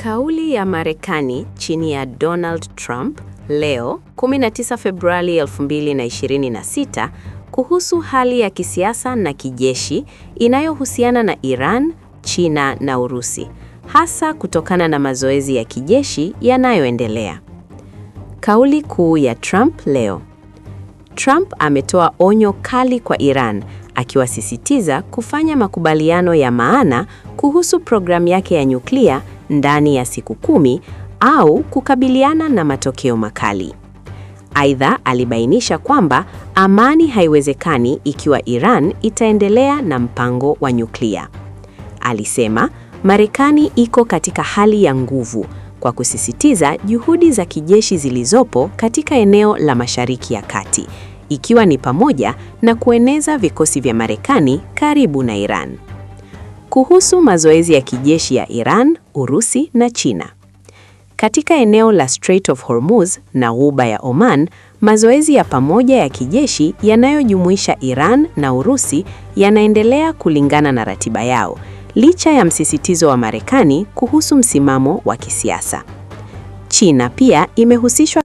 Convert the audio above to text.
Kauli ya Marekani chini ya Donald Trump leo 19 Februari 2026 kuhusu hali ya kisiasa na kijeshi inayohusiana na Iran, China na Urusi, hasa kutokana na mazoezi ya kijeshi yanayoendelea. Kauli kuu ya Trump leo. Trump ametoa onyo kali kwa Iran, akiwasisitiza kufanya makubaliano ya maana kuhusu programu yake ya nyuklia ndani ya siku 10 au kukabiliana na matokeo makali. Aidha, alibainisha kwamba amani haiwezekani ikiwa Iran itaendelea na mpango wa nyuklia. Alisema Marekani iko katika hali ya nguvu kwa kusisitiza juhudi za kijeshi zilizopo katika eneo la Mashariki ya Kati, ikiwa ni pamoja na kueneza vikosi vya Marekani karibu na Iran. Kuhusu mazoezi ya kijeshi ya Iran, Urusi na China. Katika eneo la Strait of Hormuz na Ghuba ya Oman, mazoezi ya pamoja ya kijeshi yanayojumuisha Iran na Urusi yanaendelea kulingana na ratiba yao, licha ya msisitizo wa Marekani kuhusu msimamo wa kisiasa. China pia imehusishwa